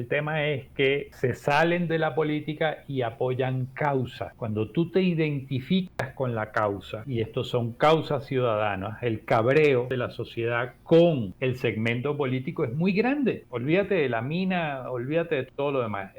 El tema es que se salen de la política y apoyan causas. Cuando tú te identificas con la causa, y estos son causas ciudadanas, el cabreo de la sociedad con el segmento político es muy grande. Olvídate de la mina, olvídate de todo lo demás.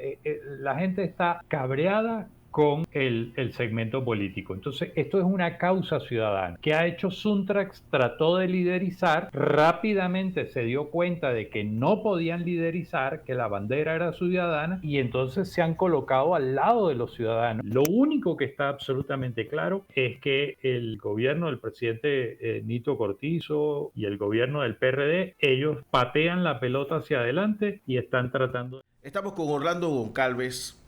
La gente está cabreada con el segmento político. Entonces, esto es una causa ciudadana. ¿Qué ha hecho Suntrax? Trató de liderizar, rápidamente se dio cuenta de que no podían liderizar, que la bandera era ciudadana, y entonces se han colocado al lado de los ciudadanos. Lo único que está absolutamente claro es que el gobierno del presidente Nito Cortizo y el gobierno del PRD, ellos patean la pelota hacia adelante y están tratando. Estamos con Orlando Goncalves.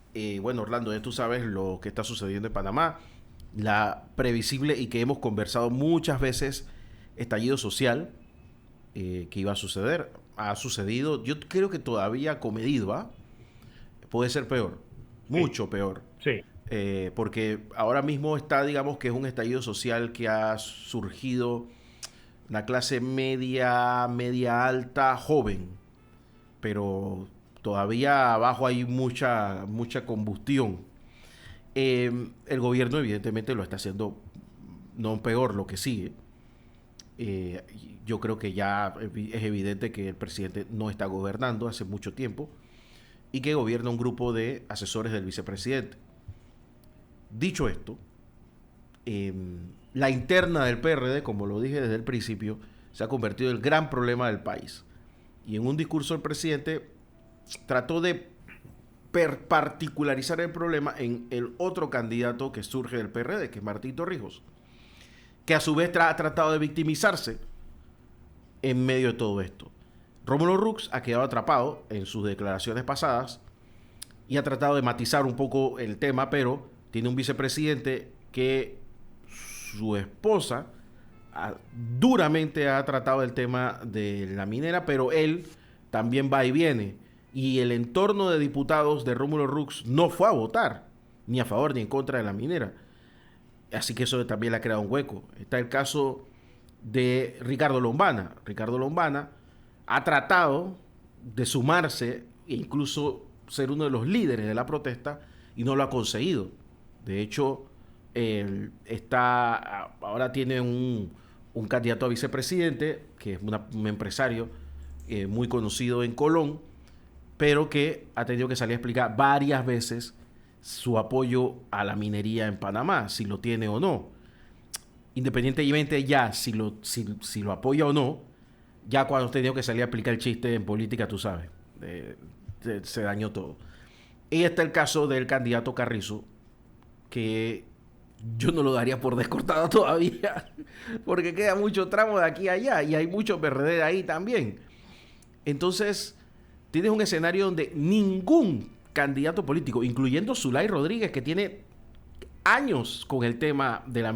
Bueno, Orlando, ya tú sabes lo que está sucediendo en Panamá, la previsible y que hemos conversado muchas veces, estallido social que iba a suceder. Ha sucedido, yo creo que todavía comedido, ¿ah? Puede ser peor, Sí, mucho peor. sí. Porque ahora mismo está, digamos que es un estallido social que ha surgido la clase media, media alta, joven, pero todavía abajo hay mucha combustión. El gobierno evidentemente lo está haciendo no peor, lo que sigue. Eh, yo creo que ya es evidente que el presidente no está gobernando hace mucho tiempo y que gobierna un grupo de asesores del vicepresidente. Dicho esto, la interna del PRD, como lo dije desde el principio, se ha convertido en el gran problema del país. Y en un discurso el presidente trató de particularizar el problema en el otro candidato que surge del PRD, que es Martín Torrijos, que a su vez ha tratado de victimizarse en medio de todo esto. Rómulo Rux ha quedado atrapado en sus declaraciones pasadas y ha tratado de matizar un poco el tema, pero tiene un vicepresidente que su esposa duramente ha tratado el tema de la minera, pero él también va y viene. Y el entorno de diputados de Rómulo Rux no fue a votar, ni a favor ni en contra de la minera. Así que eso también le ha creado un hueco. Está el caso de Ricardo Lombana. Ricardo Lombana ha tratado de sumarse e incluso ser uno de los líderes de la protesta y no lo ha conseguido. De hecho, ahora tiene un candidato a vicepresidente, que es un empresario muy conocido en Colón, pero que ha tenido que salir a explicar varias veces su apoyo a la minería en Panamá, si lo tiene o no. Independientemente ya si lo apoya o no, ya cuando ha tenido que salir a explicar el chiste en política, tú sabes, se dañó todo. Y está el caso del candidato Carrizo, que yo no lo daría por descortado todavía, porque queda mucho tramo de aquí a allá y hay mucho PRD ahí también. Entonces, tienes un escenario donde ningún candidato político, incluyendo Zulay Rodríguez, que tiene años con el tema de la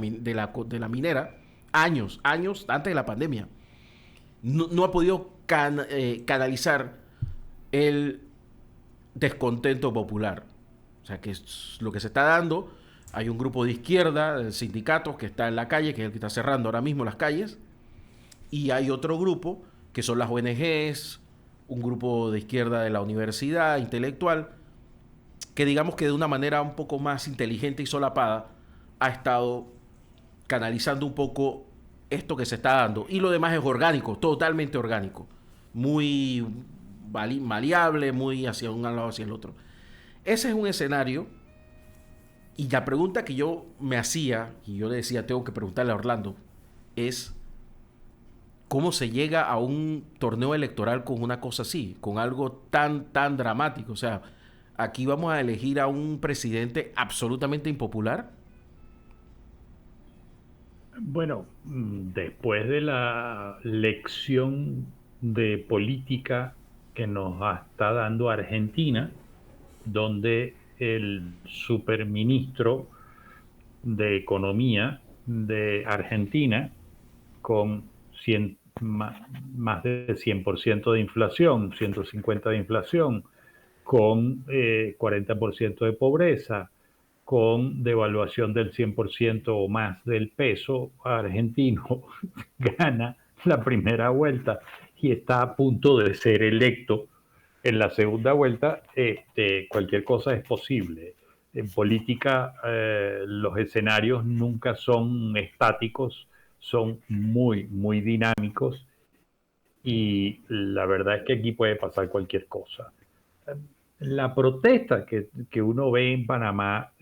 minera, años antes de la pandemia, no ha podido canalizar el descontento popular. O sea, que es lo que se está dando. Hay un grupo de izquierda, de sindicatos, que está en la calle, que es el que está cerrando ahora mismo las calles. Y hay otro grupo, que son las ONGs, un grupo de izquierda de la universidad, intelectual, que digamos que de una manera un poco más inteligente y solapada ha estado canalizando un poco esto que se está dando. Y lo demás es orgánico, totalmente orgánico. Muy maleable, muy hacia un lado hacia el otro. Ese es un escenario. Y la pregunta que yo me hacía, y yo le decía, tengo que preguntarle a Orlando, es cómo se llega a un torneo electoral con una cosa así, con algo tan dramático. O sea, aquí vamos a elegir a un presidente absolutamente impopular. Bueno, después de la lección de política que nos está dando Argentina, donde el superministro de Economía de Argentina, con 100, más de 100% de inflación, 150 de inflación, con 40% de pobreza, con devaluación del 100% o más del peso argentino, gana la primera vuelta y está a punto de ser electo en la segunda vuelta cualquier cosa es posible. En política los escenarios nunca son estáticos, son muy, muy dinámicos y la verdad es que aquí puede pasar cualquier cosa. La protesta que uno ve en Panamá,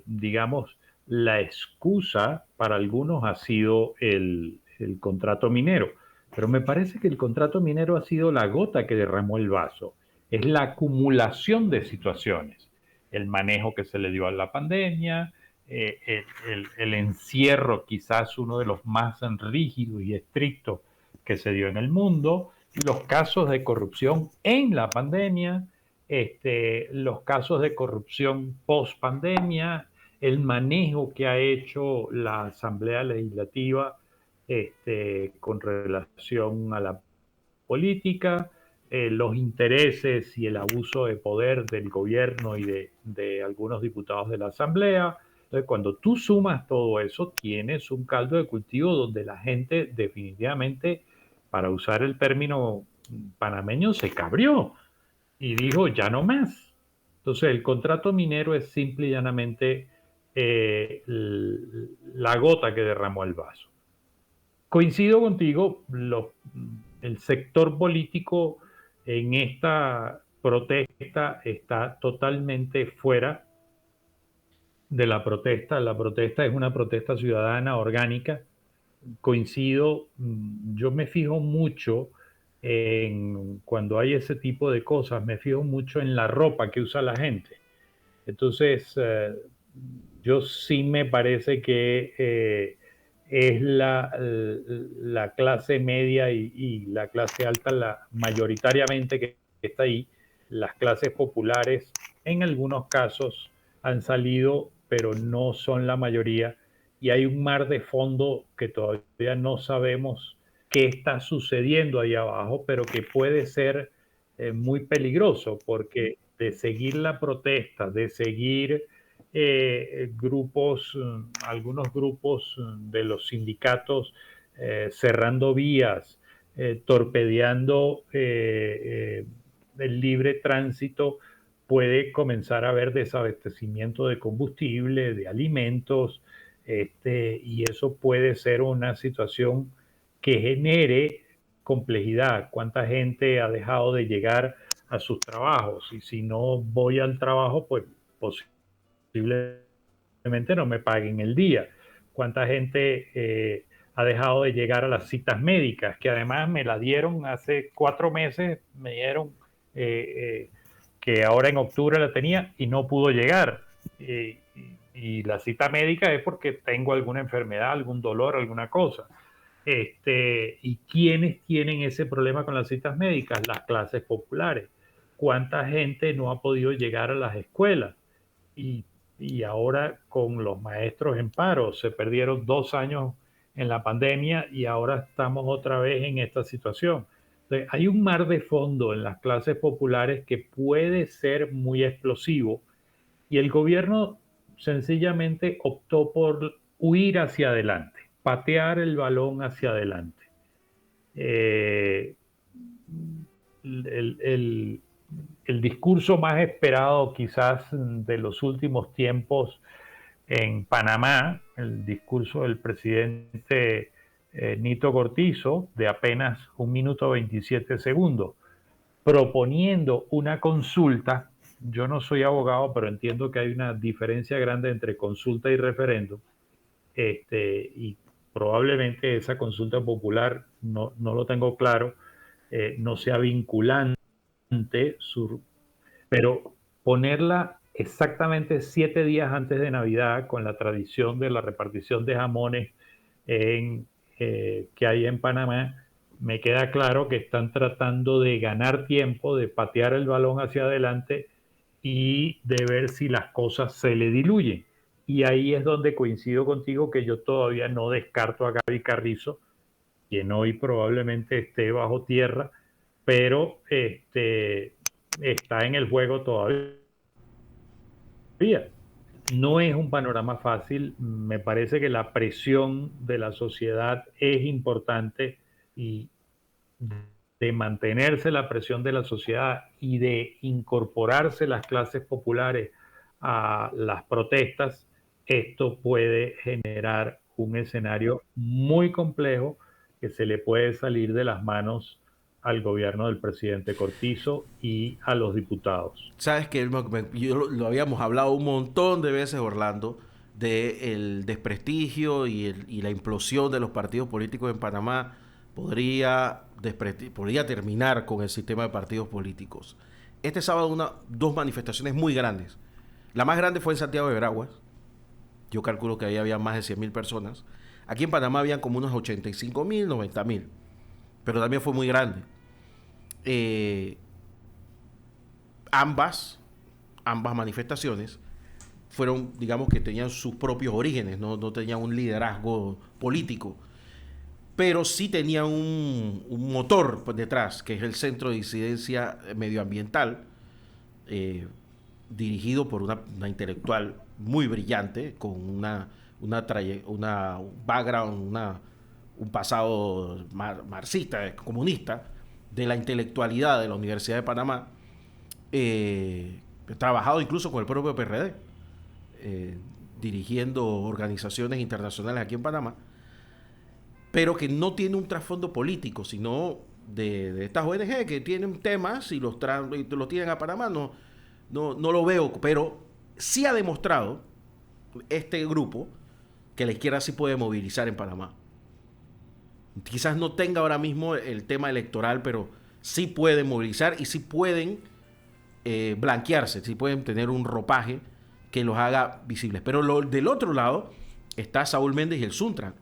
digamos, la excusa para algunos ha sido el contrato minero, pero me parece que el contrato minero ha sido la gota que derramó el vaso. Es la acumulación de situaciones, el manejo que se le dio a la pandemia, el encierro quizás uno de los más rígidos y estrictos que se dio en el mundo, los casos de corrupción en la pandemia, los casos de corrupción post pandemia, el manejo que ha hecho la Asamblea Legislativa con relación a la política, los intereses y el abuso de poder del gobierno y de algunos diputados de la Asamblea. Entonces, cuando tú sumas todo eso, tienes un caldo de cultivo donde la gente definitivamente, para usar el término panameño, se cabrió y dijo ya no más. Entonces el contrato minero es simple y llanamente la gota que derramó el vaso. Coincido contigo, el sector político en esta protesta está totalmente fuera de la protesta. La protesta es una protesta ciudadana orgánica. Coincido, yo me fijo mucho cuando hay ese tipo de cosas, me fijo mucho en la ropa que usa la gente. Entonces, yo sí me parece que es la clase media y la clase alta, mayoritariamente que está ahí. Las clases populares en algunos casos han salido, pero no son la mayoría. Y hay un mar de fondo que todavía no sabemos qué está sucediendo ahí abajo, pero que puede ser muy peligroso, porque de seguir la protesta, de seguir algunos grupos de los sindicatos cerrando vías, torpedeando el libre tránsito, puede comenzar a haber desabastecimiento de combustible, de alimentos, y eso puede ser una situación que genere complejidad. ¿Cuánta gente ha dejado de llegar a sus trabajos? Y si no voy al trabajo, pues posiblemente no me paguen el día. ¿Cuánta gente ha dejado de llegar a las citas médicas? Que además me la dieron hace 4 meses, me dieron que ahora en octubre la tenía y no pudo llegar. Y la cita médica es porque tengo alguna enfermedad, algún dolor, alguna cosa. ¿Y quiénes tienen ese problema con las citas médicas? Las clases populares. ¿Cuánta gente no ha podido llegar a las escuelas? Y, y ahora con los maestros en paro, se perdieron 2 años en la pandemia y ahora estamos otra vez en esta situación. Entonces, hay un mar de fondo en las clases populares que puede ser muy explosivo y el gobierno sencillamente optó por huir hacia adelante, patear el balón hacia adelante. Eh, el, el, el discurso más esperado quizás de los últimos tiempos en Panamá, el discurso del presidente Nito Cortizo, de apenas 1 minuto 27 segundos, proponiendo una consulta. Yo no soy abogado, pero entiendo que hay una diferencia grande entre consulta y referéndum, y probablemente esa consulta popular, no lo tengo claro, no sea vinculante, pero ponerla exactamente 7 días antes de Navidad, con la tradición de la repartición de jamones que hay en Panamá, me queda claro que están tratando de ganar tiempo, de patear el balón hacia adelante y de ver si las cosas se le diluyen. Y ahí es donde coincido contigo, que yo todavía no descarto a Gaby Carrizo, quien hoy probablemente esté bajo tierra, pero está en el juego todavía. No es un panorama fácil. Me parece que la presión de la sociedad es importante y de mantenerse la presión de la sociedad y de incorporarse las clases populares a las protestas, esto puede generar un escenario muy complejo que se le puede salir de las manos al gobierno del presidente Cortizo y a los diputados. Sabes que lo habíamos hablado un montón de veces, Orlando, del desprestigio y la implosión de los partidos políticos en Panamá podría terminar con el sistema de partidos políticos. Este sábado dos manifestaciones muy grandes. La más grande fue en Santiago de Veraguas. Yo calculo que ahí había más de 100.000 personas. Aquí en Panamá habían como unos 85.000, 90.000. Pero también fue muy grande. Ambas manifestaciones fueron, digamos que tenían sus propios orígenes, no tenían un liderazgo político, pero sí tenían un motor por detrás, que es el Centro de Disidencia Medioambiental, dirigido por una intelectual muy brillante, con un background, un pasado marxista, comunista, de la intelectualidad de la Universidad de Panamá, trabajado incluso con el propio PRD, dirigiendo organizaciones internacionales aquí en Panamá, pero que no tiene un trasfondo político, sino de estas ONG que tienen temas y los tienen a Panamá. No lo veo, pero sí ha demostrado este grupo que la izquierda sí puede movilizar en Panamá. Quizás no tenga ahora mismo el tema electoral, pero sí pueden movilizar y sí pueden blanquearse, sí pueden tener un ropaje que los haga visibles. Pero del otro lado está Saúl Méndez y el Suntran,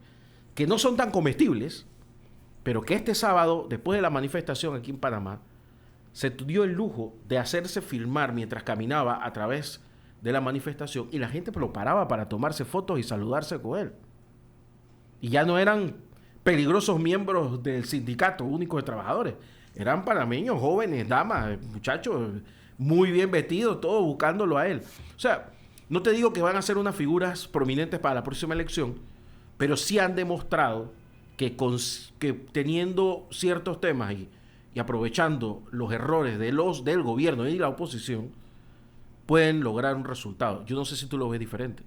que no son tan comestibles, pero que este sábado, después de la manifestación aquí en Panamá, se dio el lujo de hacerse filmar mientras caminaba a través de la manifestación y la gente lo paraba para tomarse fotos y saludarse con él. Y ya no eran peligrosos miembros del Sindicato Único de Trabajadores, eran panameños, jóvenes, damas, muchachos, muy bien vestidos, todos buscándolo a él. O sea, no te digo que van a ser unas figuras prominentes para la próxima elección, pero sí han demostrado que teniendo ciertos temas y aprovechando los errores del gobierno y de la oposición, pueden lograr un resultado. Yo no sé si tú lo ves diferente.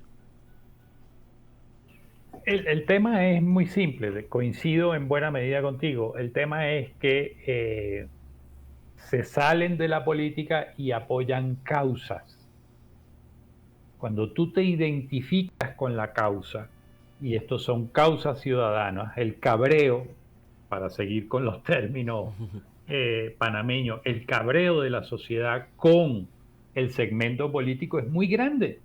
El tema es muy simple, coincido en buena medida contigo. El tema es que se salen de la política y apoyan causas. Cuando tú te identificas con la causa, y estos son causas ciudadanas, el cabreo, para seguir con los términos panameños, el cabreo de la sociedad con el segmento político es muy grande.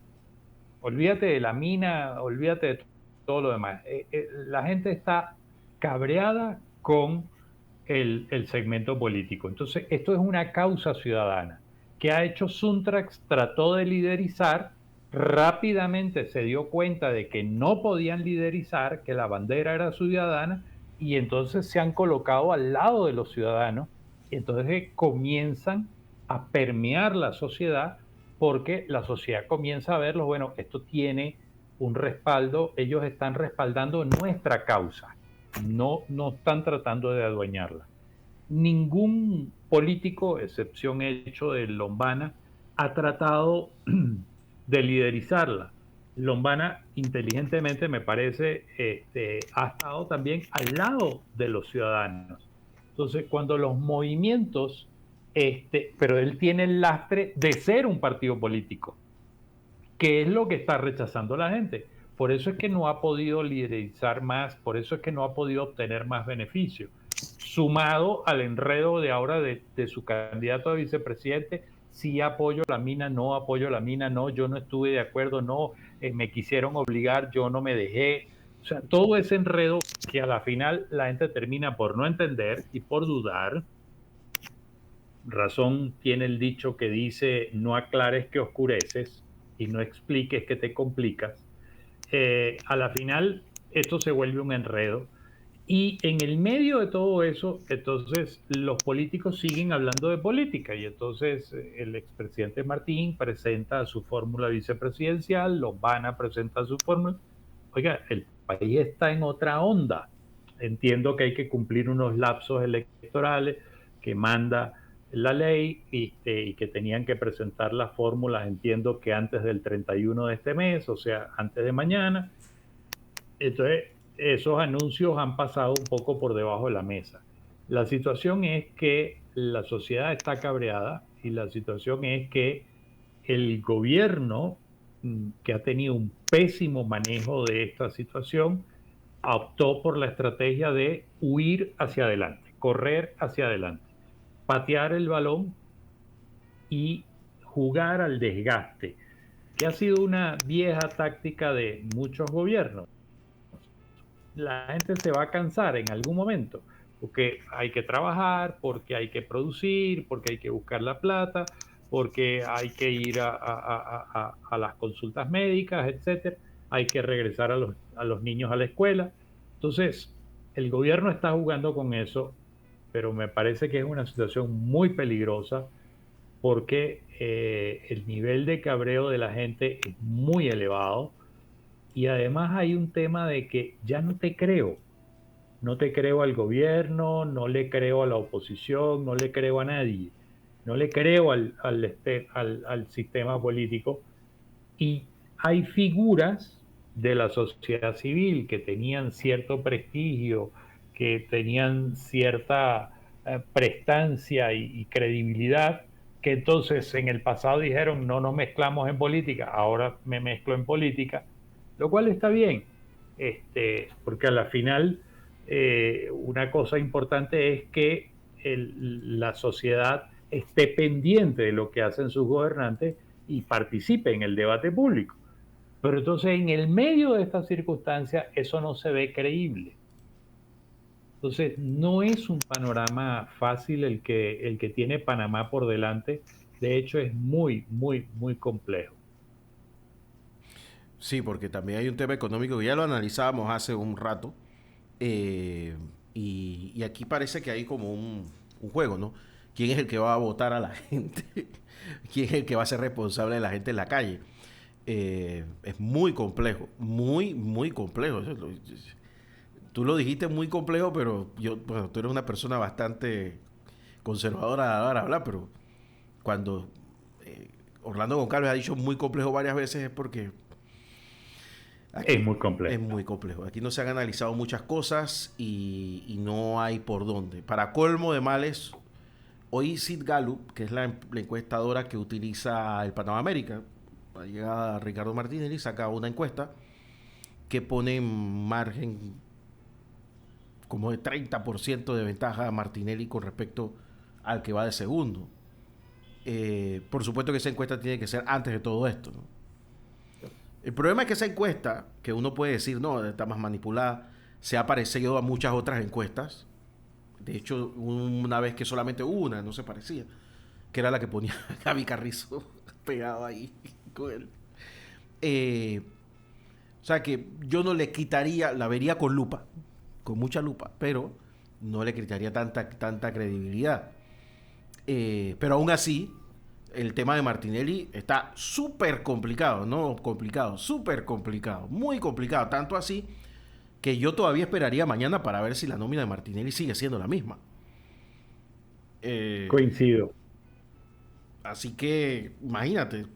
Olvídate de la mina, olvídate de todo lo demás. La gente está cabreada con el segmento político. Entonces, esto es una causa ciudadana. ¿Qué ha hecho Suntrax? Trató de liderizar, rápidamente se dio cuenta de que no podían liderizar, que la bandera era ciudadana, y entonces se han colocado al lado de los ciudadanos, y entonces comienzan a permear la sociedad, porque la sociedad comienza a verlo, bueno, esto tiene un respaldo, ellos están respaldando nuestra causa, no están tratando de adueñarla. Ningún político, excepción hecho de Lombana, ha tratado de liderizarla. Lombana inteligentemente, me parece, ha estado también al lado de los ciudadanos. Entonces, cuando los movimientos, pero él tiene el lastre de ser un partido político, que es lo que está rechazando la gente. Por eso es que no ha podido liderizar más, por eso es que no ha podido obtener más beneficio. Sumado al enredo de ahora de su candidato a vicepresidente, sí apoyo la mina, no apoyo la mina, no, yo no estuve de acuerdo, no, me quisieron obligar, yo no me dejé. O sea, todo ese enredo que a la final la gente termina por no entender y por dudar. Razón tiene el dicho que dice, no aclares que oscureces y no expliques que te complicas. A la final esto se vuelve un enredo. Y en el medio de todo eso, entonces los políticos siguen hablando de política y entonces el expresidente Martín presenta su fórmula vicepresidencial, Lombana presenta su fórmula. Oiga, el país está en otra onda. Entiendo que hay que cumplir unos lapsos electorales, que manda la ley, y que tenían que presentar las fórmulas, entiendo que antes del 31 de este mes, o sea, antes de mañana. Entonces, esos anuncios han pasado un poco por debajo de la mesa. La situación es que la sociedad está cabreada, y la situación es que el gobierno, que ha tenido un pésimo manejo de esta situación, optó por la estrategia de huir hacia adelante, correr hacia adelante, patear el balón y jugar al desgaste, que ha sido una vieja táctica de muchos gobiernos. La gente se va a cansar en algún momento, porque hay que trabajar, porque hay que producir, porque hay que buscar la plata, porque hay que ir a las consultas médicas, etcétera. Hay que regresar a los niños a la escuela. Entonces, el gobierno está jugando con eso, pero me parece que es una situación muy peligrosa, porque el nivel de cabreo de la gente es muy elevado, y además hay un tema de que ya no te creo. No te creo al gobierno, no le creo a la oposición, no le creo a nadie. No le creo al sistema político. Y hay figuras de la sociedad civil que tenían cierto prestigio, que tenían cierta prestancia y credibilidad, que entonces en el pasado dijeron: no nos mezclamos en política, ahora me mezclo en política, lo cual está bien, porque a la final, una cosa importante es que la sociedad esté pendiente de lo que hacen sus gobernantes y participe en el debate público. Pero entonces, en el medio de estas circunstancias, eso no se ve creíble. Entonces, no es un panorama fácil el que tiene Panamá por delante. De hecho, es muy, muy, muy complejo. Sí, porque también hay un tema económico que ya lo analizábamos hace un rato. eh, y aquí parece que hay como un juego, ¿no? ¿Quién es el que va a votar a la gente? ¿Quién es el que va a ser responsable de la gente en la calle? Es muy complejo, muy, muy complejo. Tú lo dijiste muy complejo, pero bueno, tú eres una persona bastante conservadora a la hora de hablar, pero cuando Orlando Goncalves ha dicho muy complejo varias veces es porque Es aquí muy es complejo. muy complejo. Aquí no se han analizado muchas cosas y no hay por dónde. Para colmo de males, hoy Sid Gallup, que es la encuestadora que utiliza el Panamá América, llega Ricardo Martínez y saca una encuesta que pone en margen como de 30% de ventaja a Martinelli con respecto al que va de segundo. Por supuesto que esa encuesta tiene que ser antes de todo esto, ¿no? El problema es que esa encuesta, que uno puede decir, no, está más manipulada, se ha parecido a muchas otras encuestas. De hecho, una vez que solamente una no se parecía, que era la que ponía Gaby Carrizo pegado ahí con él. Eh, o sea que yo no le quitaría, la vería con lupa, con mucha lupa, pero no le quitaría tanta credibilidad. Pero aún así, el tema de Martinelli está súper complicado, no complicado, súper complicado, muy complicado, tanto así que yo todavía esperaría mañana para ver si la nómina de Martinelli sigue siendo la misma. Eh, Coincido. Así que imagínate,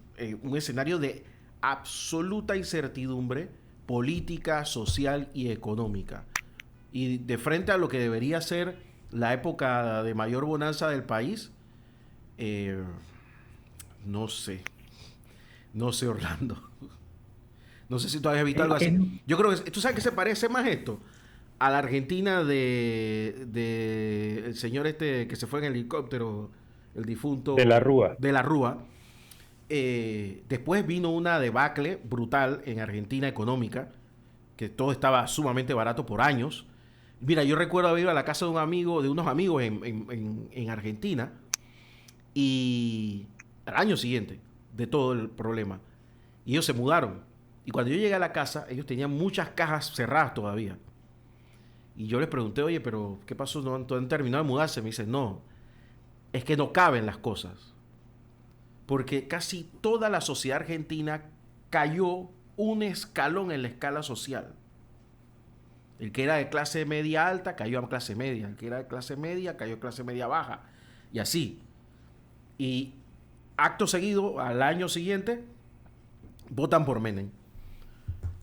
un escenario de absoluta incertidumbre política, social y económica. Y de frente a lo que debería ser la época de mayor bonanza del país, eh, no sé, no sé, Orlando. No sé si tú habías visto algo así. Yo creo que, ¿tú sabes qué se parece más esto? A la Argentina de el señor este que se fue en el helicóptero, el De la difunto Rúa. de la Rúa. Después vino una debacle brutal en Argentina económica, que todo estaba sumamente barato por años. Mira, yo recuerdo haber ido a la casa de un amigo, de unos amigos en Argentina, y al año siguiente de todo el problema. Y ellos se mudaron. Y cuando yo llegué a la casa, ellos tenían muchas cajas cerradas todavía. Y yo les pregunté, oye, pero ¿qué pasó? ¿No han terminado de mudarse? Me dicen, no, es que no caben las cosas. Porque casi toda la sociedad argentina cayó un escalón en la escala social. El que era de clase media alta cayó a clase media. El que era de clase media cayó a clase media baja. y así. Y acto seguido, al año siguiente, votan por Menem.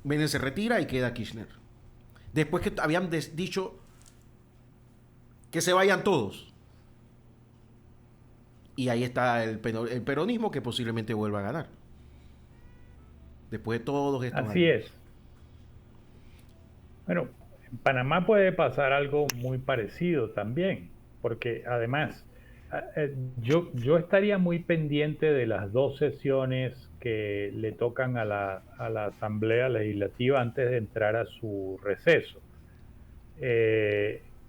Menem se retira y queda Kirchner. Después que habían dicho que se vayan todos. Y ahí está el peronismo que posiblemente vuelva a ganar. Después de todos estos Así años. es. Bueno, en Panamá puede pasar algo muy parecido también, porque además yo estaría muy pendiente de las dos sesiones que le tocan a la Asamblea Legislativa antes de entrar a su receso,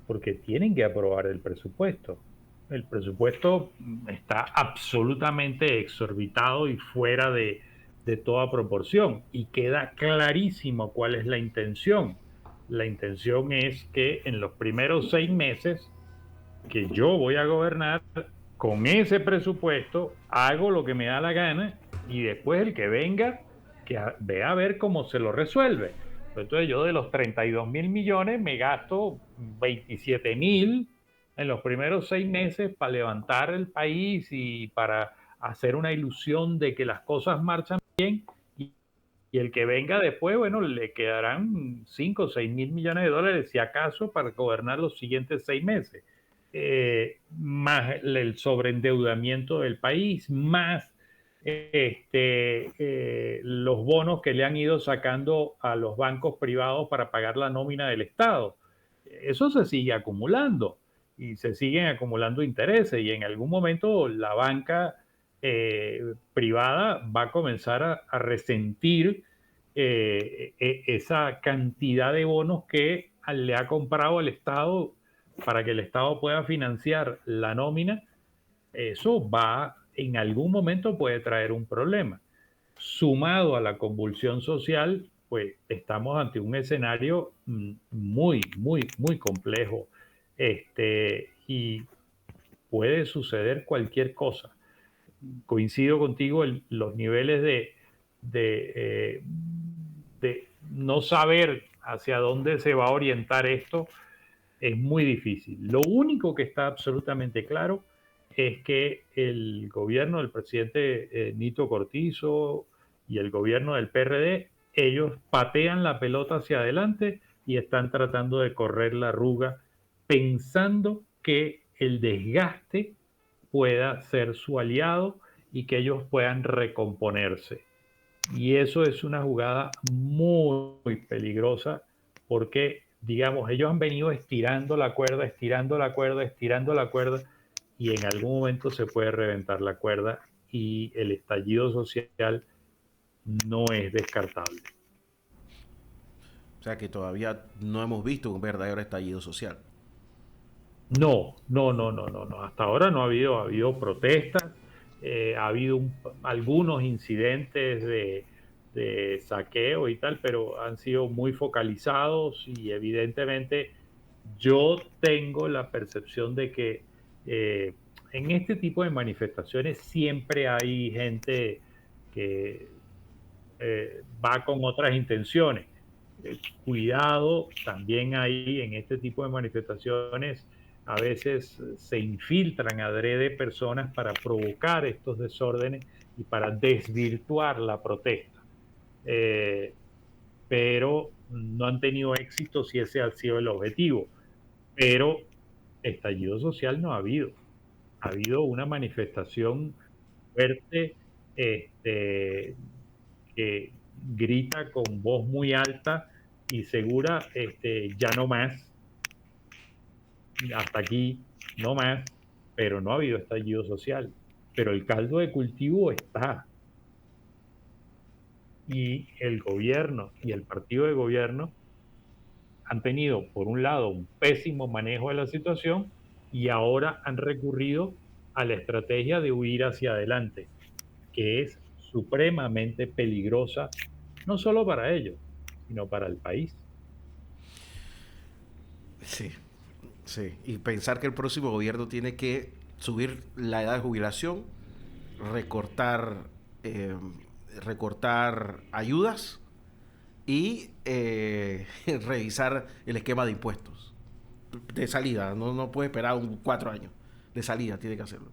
porque tienen que aprobar el presupuesto. El presupuesto está absolutamente exorbitado y fuera de toda proporción, y queda clarísimo cuál es la intención. La intención es que en los primeros 6 meses que yo voy a gobernar, con ese presupuesto hago lo que me da la gana, y después el que venga, que vea a ver cómo se lo resuelve. Entonces yo de los 32 mil millones me gasto 27 mil en los primeros 6 meses para levantar el país y para hacer una ilusión de que las cosas marchan bien, y el que venga después, bueno, le quedarán 5 o 6 mil millones de dólares, si acaso, para gobernar los siguientes 6 meses. Más el sobreendeudamiento del país, más los bonos que le han ido sacando a los bancos privados para pagar la nómina del Estado. Eso se sigue acumulando y se siguen acumulando intereses, y en algún momento la banca privada va a comenzar a resentir esa cantidad de bonos que le ha comprado al Estado para que el Estado pueda financiar la nómina. Eso va, en algún momento puede traer un problema. Sumado a la convulsión social, pues estamos ante un escenario muy, muy, muy complejo, y puede suceder cualquier cosa. Coincido contigo, los niveles de, de no saber hacia dónde se va a orientar esto es muy difícil. Lo único que está absolutamente claro es que el gobierno del presidente Nito Cortizo y el gobierno del PRD, ellos patean la pelota hacia adelante y están tratando de correr la arruga, pensando que el desgaste pueda ser su aliado y que ellos puedan recomponerse. Y eso es una jugada muy peligrosa, porque, digamos, ellos han venido estirando la cuerda, estirando la cuerda, estirando la cuerda, y en algún momento se puede reventar la cuerda, y el estallido social no es descartable. O sea que todavía no hemos visto un verdadero estallido social. No, no, no, no, no, no. Hasta ahora no ha habido protestas, ha habido algunos incidentes de saqueo y tal, pero han sido muy focalizados, y evidentemente yo tengo la percepción de que en este tipo de manifestaciones siempre hay gente que va con otras intenciones. Cuidado, también hay en este tipo de manifestaciones, a veces se infiltran adrede personas para provocar estos desórdenes y para desvirtuar la protesta. Eh, pero no han tenido éxito si ese ha sido el objetivo. Pero estallido social no ha habido. Ha habido una manifestación fuerte, que grita con voz muy alta y segura, ya no más, hasta aquí, no más, pero no ha habido estallido social. Pero el caldo de cultivo está, y el gobierno y el partido de gobierno han tenido, por un lado, un pésimo manejo de la situación, y ahora han recurrido a la estrategia de huir hacia adelante, que es supremamente peligrosa, no solo para ellos, sino para el país. Sí, sí. Y pensar que el próximo gobierno tiene que subir la edad de jubilación, recortar, recortar ayudas y revisar el esquema de impuestos de salida. No puede esperar 4 años. de salida, tiene que hacerlo.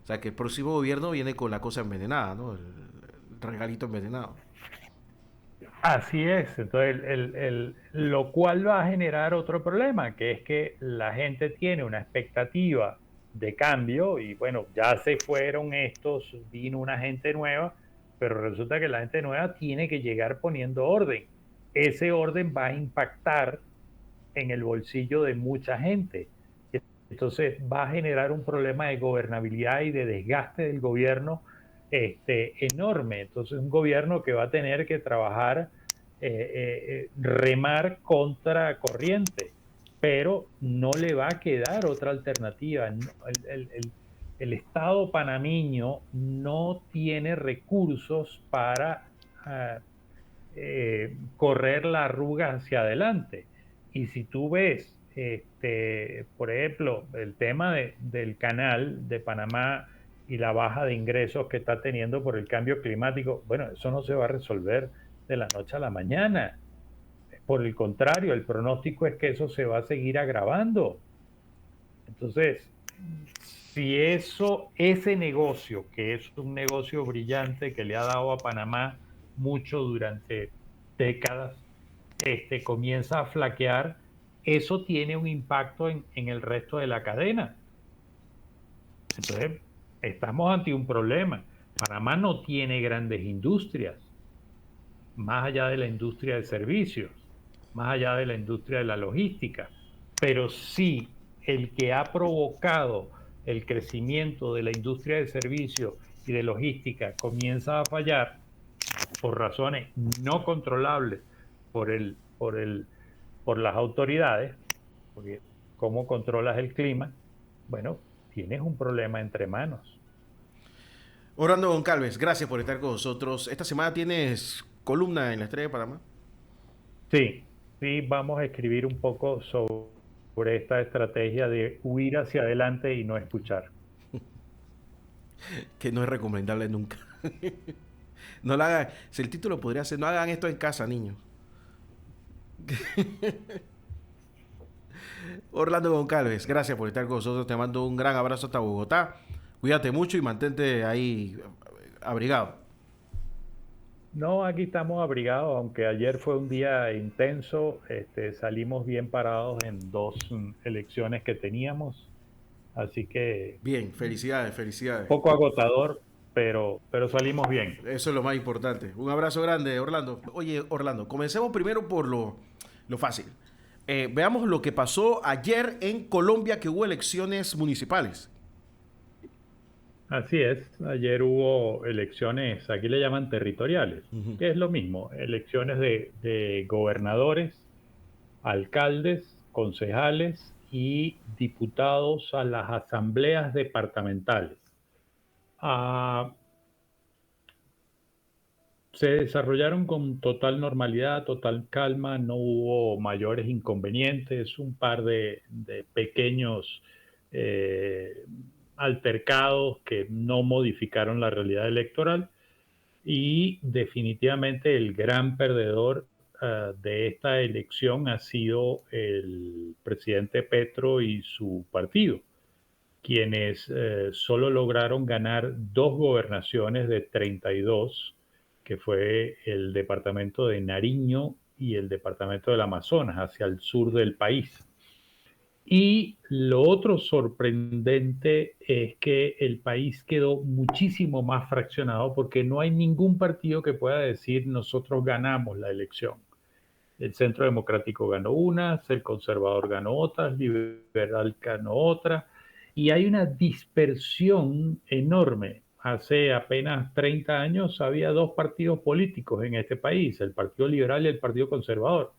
O sea, que el próximo gobierno viene con la cosa envenenada, ¿no? El regalito envenenado. Así es, entonces lo cual va a generar otro problema, que es que la gente tiene una expectativa de cambio y bueno, ya se fueron estos, vino una gente nueva, pero resulta que la gente nueva tiene que llegar poniendo orden. Ese orden va a impactar en el bolsillo de mucha gente. Entonces va a generar un problema de gobernabilidad y de desgaste del gobierno enorme. Entonces un gobierno que va a tener que trabajar, remar contra corriente, pero no le va a quedar otra alternativa. El Estado panameño no tiene recursos para correr la arruga hacia adelante. Y si tú ves, por ejemplo, el tema del canal de Panamá y la baja de ingresos que está teniendo por el cambio climático, bueno, eso no se va a resolver de la noche a la mañana. Por el contrario, el pronóstico es que eso se va a seguir agravando. Entonces, si ese negocio, que es un negocio brillante que le ha dado a Panamá mucho durante décadas, comienza a flaquear, eso tiene un impacto en el resto de la cadena. Entonces, estamos ante un problema. Panamá no tiene grandes industrias, más allá de la industria de servicios, más allá de la industria de la logística, pero sí el que ha provocado el crecimiento de la industria de servicios y de logística comienza a fallar por razones no controlables por por las autoridades, porque ¿cómo controlas el clima? Bueno, tienes un problema entre manos. Orlando Goncalves, gracias por estar con nosotros. Esta semana tienes columna en la Estrella de Panamá. Sí, sí, vamos a escribir un poco sobre esta estrategia de huir hacia adelante y no escuchar. Que no es recomendable nunca. No lo hagan. Si el título podría ser, no hagan esto en casa, niños. Orlando Goncalves, gracias por estar con nosotros. Te mando un gran abrazo hasta Bogotá. Cuídate mucho y mantente ahí abrigado. No, aquí estamos abrigados, aunque ayer fue un día intenso, salimos bien parados en dos elecciones que teníamos, así que Bien, felicidades, felicidades. poco agotador, pero salimos bien. Eso es lo más importante. Un abrazo grande, Orlando. Oye, Orlando, comencemos primero por lo fácil. Veamos lo que pasó ayer en Colombia, que hubo elecciones municipales. Así es, ayer hubo elecciones, aquí le llaman territoriales, Ujú. que es lo mismo, elecciones de gobernadores, alcaldes, concejales y diputados a las asambleas departamentales. Ah, se desarrollaron con total normalidad, total calma, no hubo mayores inconvenientes, un par de pequeños eh, altercados que no modificaron la realidad electoral y definitivamente el gran perdedor de esta elección ha sido el presidente Petro y su partido, quienes solo lograron ganar dos gobernaciones de 32, que fue el departamento de Nariño y el departamento del Amazonas, hacia el sur del país. Y lo otro sorprendente es que el país quedó muchísimo más fraccionado porque no hay ningún partido que pueda decir nosotros ganamos la elección. El Centro Democrático ganó unas, el Conservador ganó otras, Liberal ganó otra, y hay una dispersión enorme. Hace apenas 30 años había dos partidos políticos en este país, el Partido Liberal y el Partido Conservador.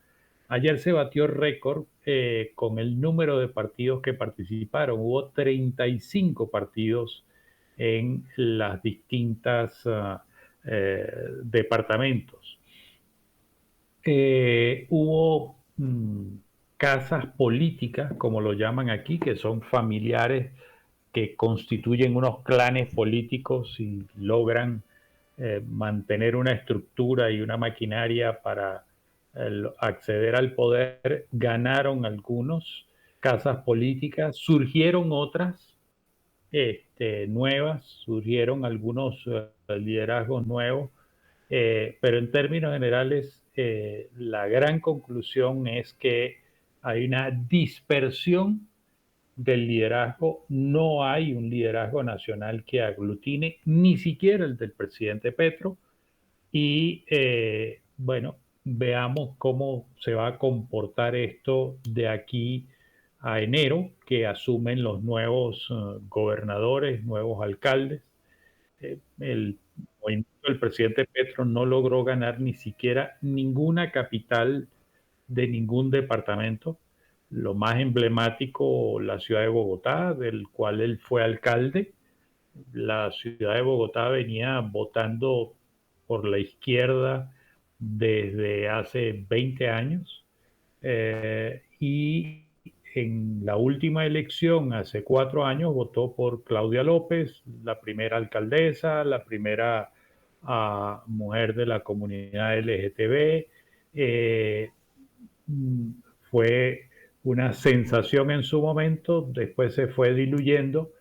Ayer se batió récord con el número de partidos que participaron. Hubo 35 partidos en las distintas departamentos. Hubo casas políticas, como lo llaman aquí, que son familiares que constituyen unos clanes políticos y logran mantener una estructura y una maquinaria para acceder al poder. Ganaron algunos casas políticas, surgieron otras nuevas, surgieron algunos liderazgos nuevos, pero en términos generales la gran conclusión es que hay una dispersión del liderazgo, no hay un liderazgo nacional que aglutine, ni siquiera el del presidente Petro, y bueno, veamos cómo se va a comportar esto de aquí a enero, que asumen los nuevos gobernadores, nuevos alcaldes. El movimiento del presidente Petro no logró ganar ni siquiera ninguna capital de ningún departamento. Lo más emblemático, la ciudad de Bogotá, del cual él fue alcalde. La ciudad de Bogotá venía votando por la izquierda desde hace 20 años, y en la última elección, hace 4 años, votó por Claudia López, la primera alcaldesa, la primera mujer de la comunidad LGTB. Eh, Fue una sensación en su momento, después se fue diluyendo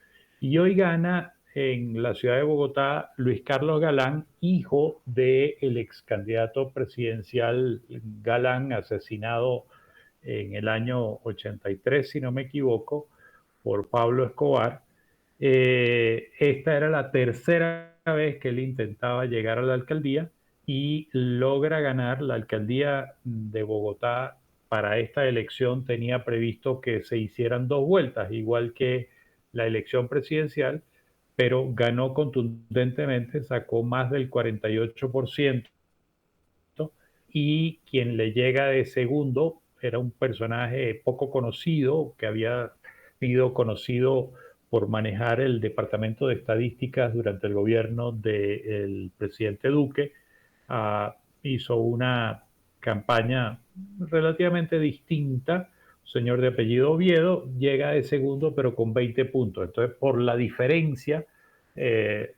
y hoy gana en la ciudad de Bogotá Luis Carlos Galán, hijo del ex candidato presidencial Galán, asesinado en el año 83, si no me equivoco, por Pablo Escobar. Esta era la tercera vez que él intentaba llegar a la alcaldía y logra ganar la alcaldía de Bogotá. Para esta elección tenía previsto que se hicieran 2 vueltas, igual que la elección presidencial, pero ganó contundentemente, sacó más del 48%, y quien le llega de segundo era un personaje poco conocido, que había sido conocido por manejar el Departamento de Estadísticas durante el gobierno del presidente Duque. Hizo una campaña relativamente distinta, señor de apellido Oviedo, llega de segundo pero con 20 puntos. Entonces, por la diferencia, eh,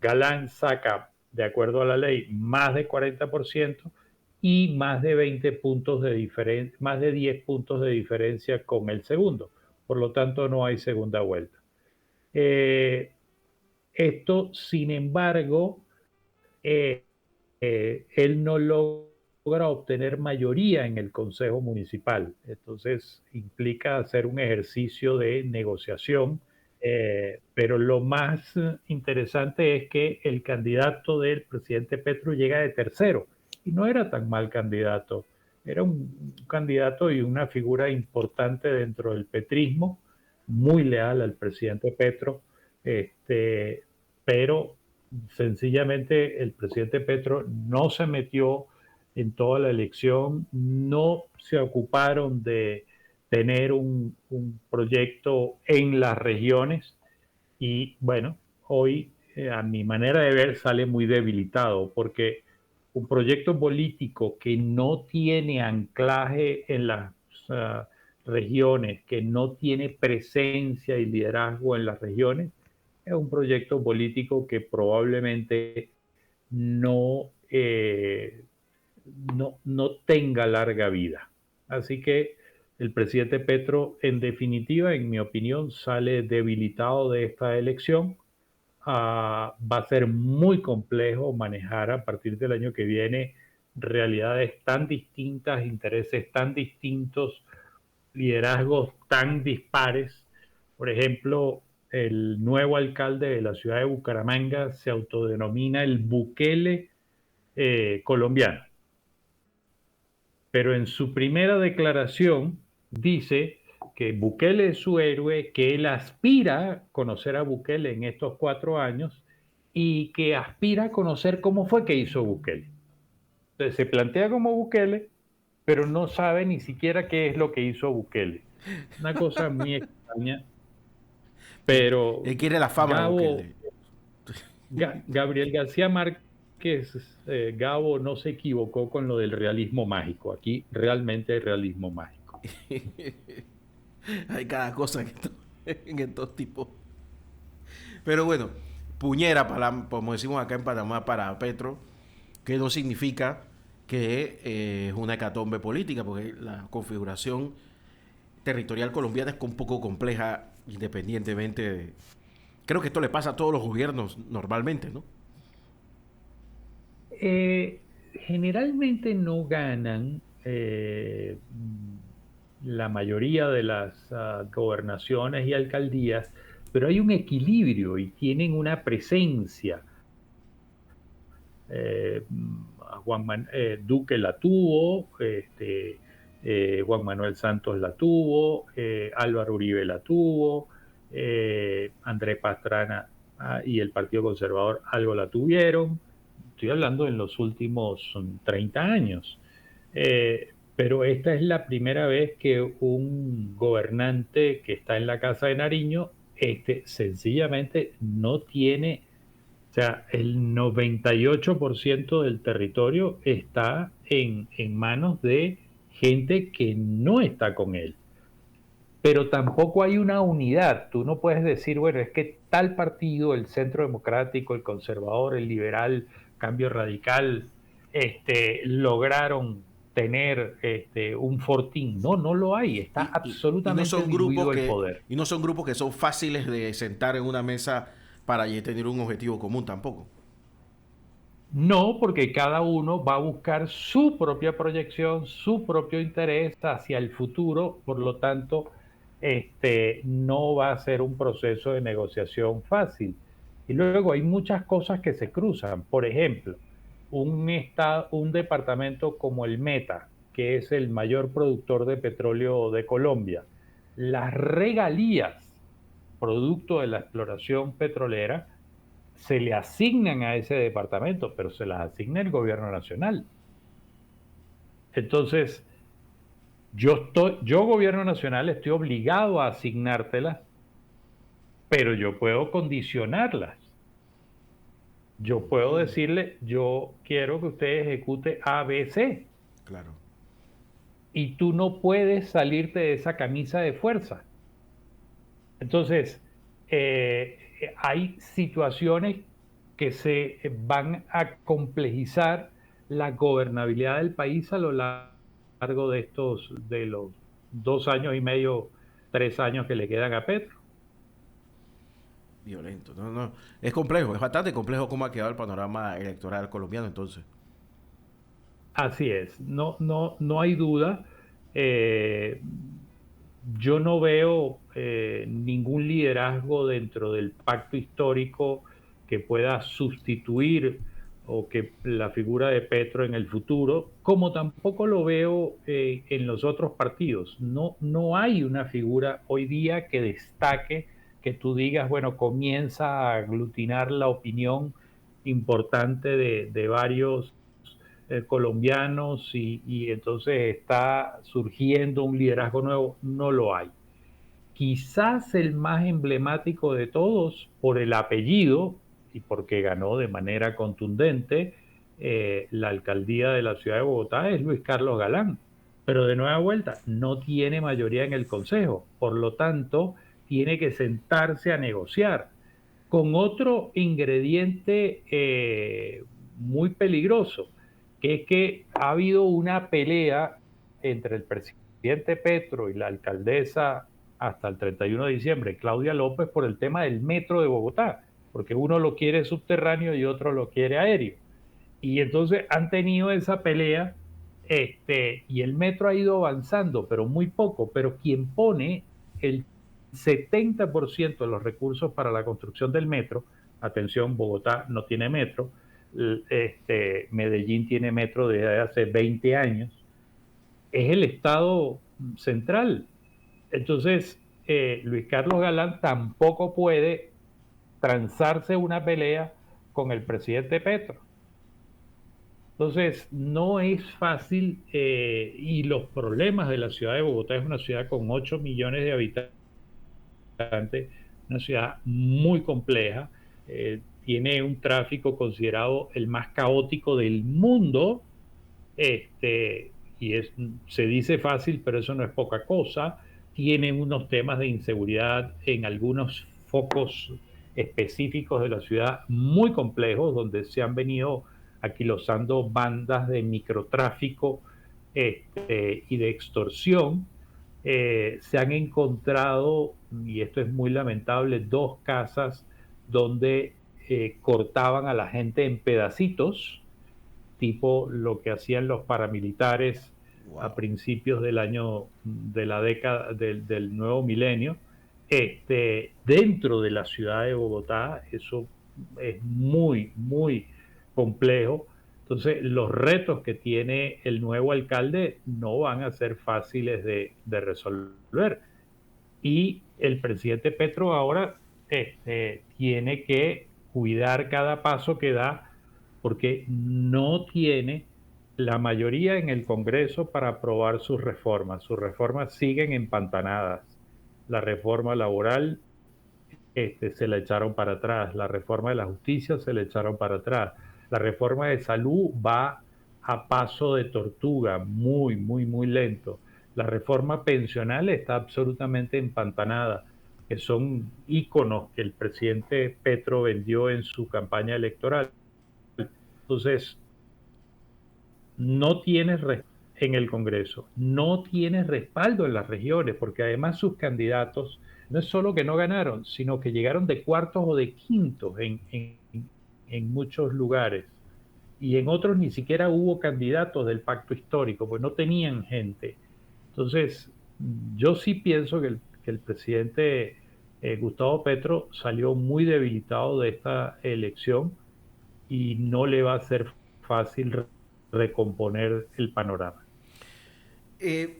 Galán saca, de acuerdo a la ley, más de 40% y más de 20 puntos de diferencia, más de 10 puntos de diferencia con el segundo. Por lo tanto, no hay segunda vuelta. Eh, Esto, sin embargo, él no logra obtener mayoría en el Consejo Municipal. Entonces, implica hacer un ejercicio de negociación. Pero lo más interesante es que el candidato del presidente Petro llega de tercero y no era tan mal candidato. Era un candidato y una figura importante dentro del petrismo, muy leal al presidente Petro, pero sencillamente el presidente Petro no se metió en toda la elección, no se ocuparon de tener un proyecto en las regiones y bueno, hoy a mi manera de ver sale muy debilitado porque un proyecto político que no tiene anclaje en las regiones, que no tiene presencia y liderazgo en las regiones, es un proyecto político que probablemente no, no tenga larga vida. Así que el presidente Petro, en definitiva, en mi opinión, sale debilitado de esta elección. Va a ser muy complejo manejar a partir del año que viene realidades tan distintas, intereses tan distintos, liderazgos tan dispares. Por ejemplo, el nuevo alcalde de la ciudad de Bucaramanga se autodenomina el Bukele colombiano, pero en su primera declaración dice que Bukele es su héroe, que él aspira a conocer a Bukele en estos 4 años y que aspira a conocer cómo fue que hizo Bukele. Entonces se plantea como Bukele, pero no sabe ni siquiera qué es lo que hizo Bukele. Una cosa muy extraña, Él, pero él quiere la fama de Bukele. Gabriel García Márquez, Gabo, no se equivocó con lo del realismo mágico. Aquí realmente hay realismo mágico. Hay cada cosa en estos tipos. Pero bueno, puñera, para, como decimos acá en Panamá, para Petro, que no significa que es una hecatombe política, porque la configuración territorial colombiana es un poco compleja, independientemente Creo que esto le pasa a todos los gobiernos normalmente, ¿no? Eh, Generalmente no ganan la mayoría de las gobernaciones y alcaldías, pero hay un equilibrio y tienen una presencia. Duque la tuvo, Juan Manuel Santos la tuvo, Álvaro Uribe la tuvo, Andrés Pastrana y el Partido Conservador algo la tuvieron. Estoy hablando en los últimos 30 años. Pero esta es la primera vez que un gobernante que está en la Casa de Nariño sencillamente no tiene, o sea, el 98% del territorio está en manos de gente que no está con él. Pero tampoco hay una unidad. Tú no puedes decir, bueno, es que tal partido, el Centro Democrático, el Conservador, el Liberal, Cambio Radical, lograron tener un fortín. No, no lo hay. Está Y no absolutamente son diluido el poder. y no son grupos que son fáciles de sentar en una mesa para tener un objetivo común tampoco. No, porque cada uno va a buscar su propia proyección, su propio interés hacia el futuro, por lo tanto, no va a ser un proceso de negociación fácil. Y luego hay muchas cosas que se cruzan. Por ejemplo, un departamento como el Meta, que es el mayor productor de petróleo de Colombia, las regalías producto de la exploración petrolera se le asignan a ese departamento, pero se las asigna el gobierno nacional. Entonces, yo gobierno nacional estoy obligado a asignártelas, pero yo puedo condicionarlas. Yo puedo decirle, yo quiero que usted ejecute A, B, C, Claro. y tú no puedes salirte de esa camisa de fuerza. Entonces, hay situaciones que se van a complejizar la gobernabilidad del país a lo largo de los 2 años y medio, 3 años que le quedan a Petro. Violento. No, no. Es complejo, es bastante complejo cómo ha quedado el panorama electoral colombiano entonces. Así es, no, no, no hay duda. Eh, yo no veo ningún liderazgo dentro del pacto histórico que pueda sustituir o que la figura de Petro en el futuro, como tampoco lo veo en los otros partidos. No, no hay una figura hoy día que destaque, que tú digas, bueno, comienza a aglutinar la opinión importante de varios colombianos y entonces está surgiendo un liderazgo nuevo. No lo hay. Quizás el más emblemático de todos por el apellido y porque ganó de manera contundente la alcaldía de la ciudad de Bogotá es Luis Carlos Galán, pero de nueva vuelta no tiene mayoría en el Consejo, por lo tanto tiene que sentarse a negociar con otro ingrediente muy peligroso, que es que ha habido una pelea entre el presidente Petro y la alcaldesa hasta el 31 de diciembre, Claudia López, por el tema del metro de Bogotá, porque uno lo quiere subterráneo y otro lo quiere aéreo. Y entonces han tenido esa pelea, y el metro ha ido avanzando, pero muy poco, pero quien pone el 70% de los recursos para la construcción del metro, atención, Bogotá no tiene metro, Medellín tiene metro desde hace 20 años, es el Estado central. Entonces, Luis Carlos Galán tampoco puede transarse una pelea con el presidente Petro. Entonces, no es fácil y los problemas de la ciudad de Bogotá es una ciudad con 8 millones de habitantes, una ciudad muy compleja, tiene un tráfico considerado el más caótico del mundo, y se dice fácil, pero eso no es poca cosa. Tiene unos temas de inseguridad en algunos focos específicos de la ciudad muy complejos, donde se han venido aquilosando bandas de microtráfico y de extorsión. Se han encontrado, y esto es muy lamentable, 2 casas donde cortaban a la gente en pedacitos, tipo lo que hacían los paramilitares a Wow. principios del año de la década del nuevo milenio, dentro de la ciudad de Bogotá. Eso es muy, muy complejo. Entonces, los retos que tiene el nuevo alcalde no van a ser fáciles de resolver. Y el presidente Petro ahora tiene que cuidar cada paso que da, porque no tiene la mayoría en el Congreso para aprobar sus reformas. Sus reformas siguen empantanadas. La reforma laboral se la echaron para atrás, la reforma de la justicia se la echaron para atrás, la reforma de salud va a paso de tortuga, muy, muy, muy lento. La reforma pensional está absolutamente empantanada, que son íconos que el presidente Petro vendió en su campaña electoral. Entonces, no tienes en el Congreso, no tienes respaldo en las regiones, porque además sus candidatos no es solo que no ganaron, sino que llegaron de cuartos o de quintos en muchos lugares. Y en otros ni siquiera hubo candidatos del pacto histórico, pues no tenían gente. Entonces, yo sí pienso que el presidente Gustavo Petro salió muy debilitado de esta elección y no le va a ser fácil recomponer el panorama.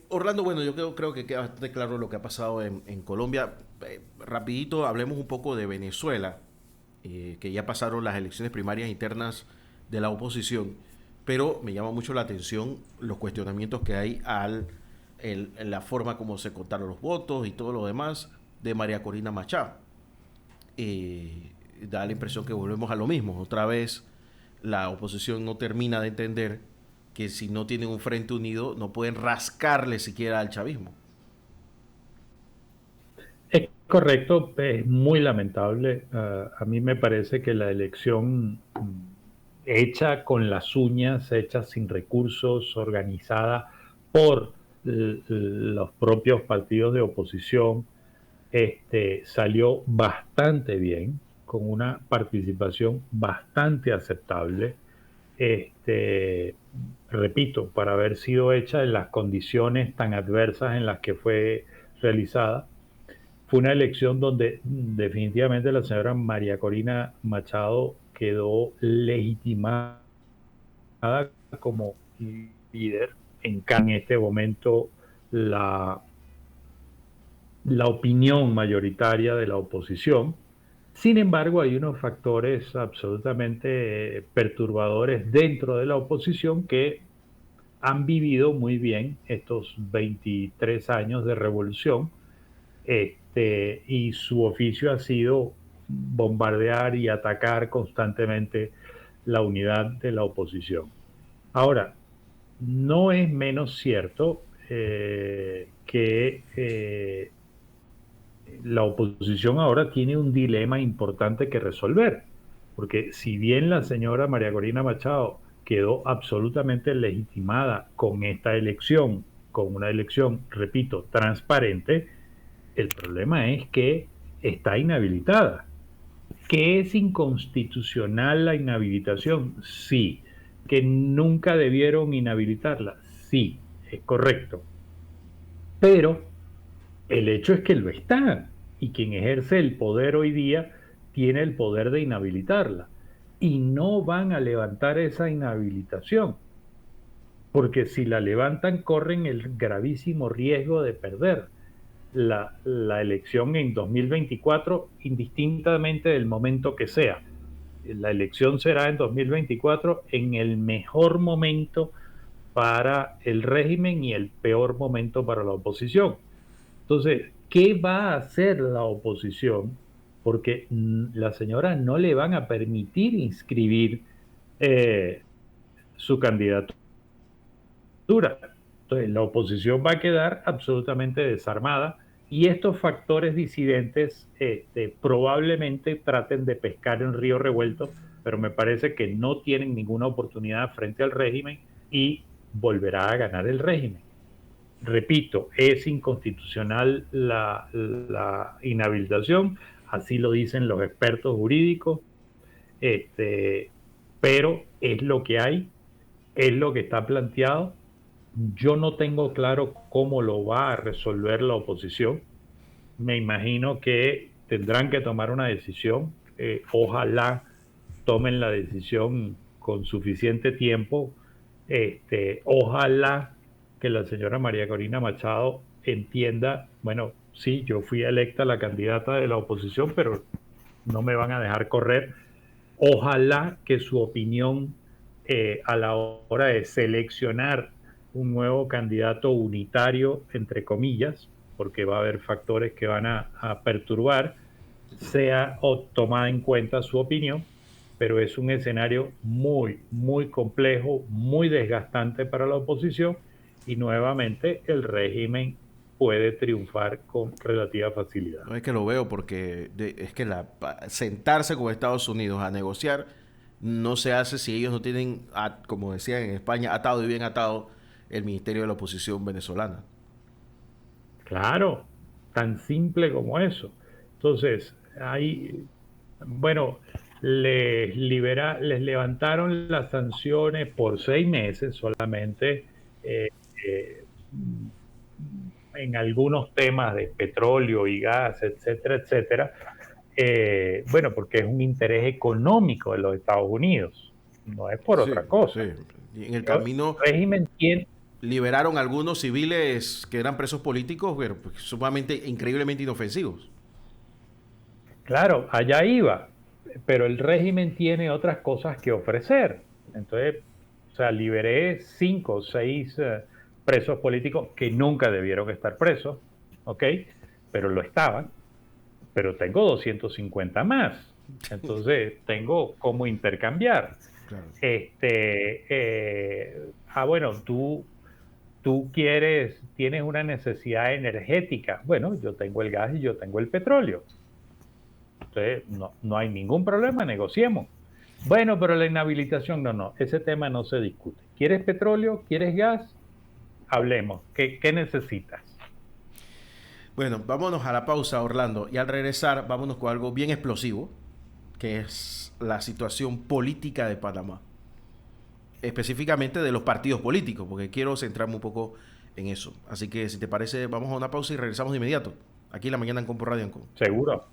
Orlando, bueno, yo creo que queda bastante claro lo que ha pasado en Colombia. Rapidito, hablemos un poco de Venezuela, que ya pasaron las elecciones primarias internas de la oposición, pero me llama mucho la atención los cuestionamientos que hay en la forma como se contaron los votos y todo lo demás de María Corina Machado. Da la impresión que volvemos a lo mismo. Otra vez la oposición no termina de entender que si no tienen un frente unido no pueden rascarle siquiera al chavismo. Es correcto, es muy lamentable. A mí me parece que la elección hecha con las uñas, hecha sin recursos, organizada por los propios partidos de oposición, salió bastante bien, con una participación bastante aceptable. Este, Repito, para haber sido hecha en las condiciones tan adversas en las que fue realizada, fue una elección donde definitivamente la señora María Corina Machado quedó legitimada como líder. En este momento la, la opinión mayoritaria de la oposición. Sin embargo, hay unos factores absolutamente perturbadores dentro de la oposición que han vivido muy bien estos 23 años de revolución, y su oficio ha sido bombardear y atacar constantemente la unidad de la oposición. Ahora, no es menos cierto que la oposición ahora tiene un dilema importante que resolver, porque si bien la señora María Corina Machado quedó absolutamente legitimada con esta elección, con una elección, repito, transparente, el problema es que está inhabilitada. ¿Que es inconstitucional la inhabilitación? Sí. ¿Que nunca debieron inhabilitarla? Sí, es correcto. Pero el hecho es que lo está, y quien ejerce el poder hoy día tiene el poder de inhabilitarla. Y no van a levantar esa inhabilitación, porque si la levantan corren el gravísimo riesgo de perder la elección en 2024, indistintamente del momento que sea. La elección será en 2024 en el mejor momento para el régimen y el peor momento para la oposición. Entonces, ¿qué va a hacer la oposición? Porque la señora no le van a permitir inscribir eh, su candidatura. Entonces, la oposición va a quedar absolutamente desarmada y estos factores disidentes probablemente traten de pescar en río revuelto, pero me parece que no tienen ninguna oportunidad frente al régimen y volverá a ganar el régimen. Repito, es inconstitucional la inhabilitación. así lo dicen los expertos jurídicos, pero es lo que hay, es lo que está planteado. Yo no tengo claro cómo lo va a resolver la oposición. Me imagino que tendrán que tomar una decisión. Ojalá tomen la decisión con suficiente tiempo. Ojalá que la señora María Corina Machado entienda, bueno, sí, yo fui electa la candidata de la oposición, pero no me van a dejar correr. Ojalá que su opinión a la hora de seleccionar un nuevo candidato unitario, entre comillas, porque va a haber factores que van a perturbar, sea tomada en cuenta su opinión, pero es un escenario muy, muy complejo, muy desgastante para la oposición y nuevamente el régimen puede triunfar con relativa facilidad. No es que lo veo porque es que sentarse con Estados Unidos a negociar no se hace si ellos no tienen, como decían en España, atado y bien atado el Ministerio de la Oposición venezolana. Claro, tan simple como eso. Entonces, ahí, bueno, les levantaron las sanciones por 6 meses solamente eh, eh, en algunos temas de petróleo y gas, etcétera, etcétera. Bueno, porque es un interés económico de los Estados Unidos, no es por Sí, otra cosa. sí. Y en el El camino régimen tiene, liberaron algunos civiles que eran presos políticos, pero pues, sumamente, increíblemente inofensivos. claro, allá iba, pero el régimen tiene otras cosas que ofrecer. Entonces, o sea, liberé 5 o 6 presos políticos que nunca debieron estar presos, ¿ok? Pero lo estaban, pero tengo 250 más. Entonces, tengo cómo intercambiar. Claro. Bueno, tú tienes una necesidad energética. Bueno, yo tengo el gas y yo tengo el petróleo. Entonces, no hay ningún problema, negociemos. Bueno, pero la inhabilitación, no, ese tema no se discute. ¿Quieres petróleo? ¿Quieres gas? Hablemos. ¿Qué necesitas? Bueno, vámonos a la pausa, Orlando. Y al regresar, vámonos con algo bien explosivo, que es la situación política de Panamá. Específicamente de los partidos políticos, porque quiero centrarme un poco en eso. Así que, si te parece, vamos a una pausa y regresamos de inmediato. Aquí en la mañana en Compo Radio. Seguro.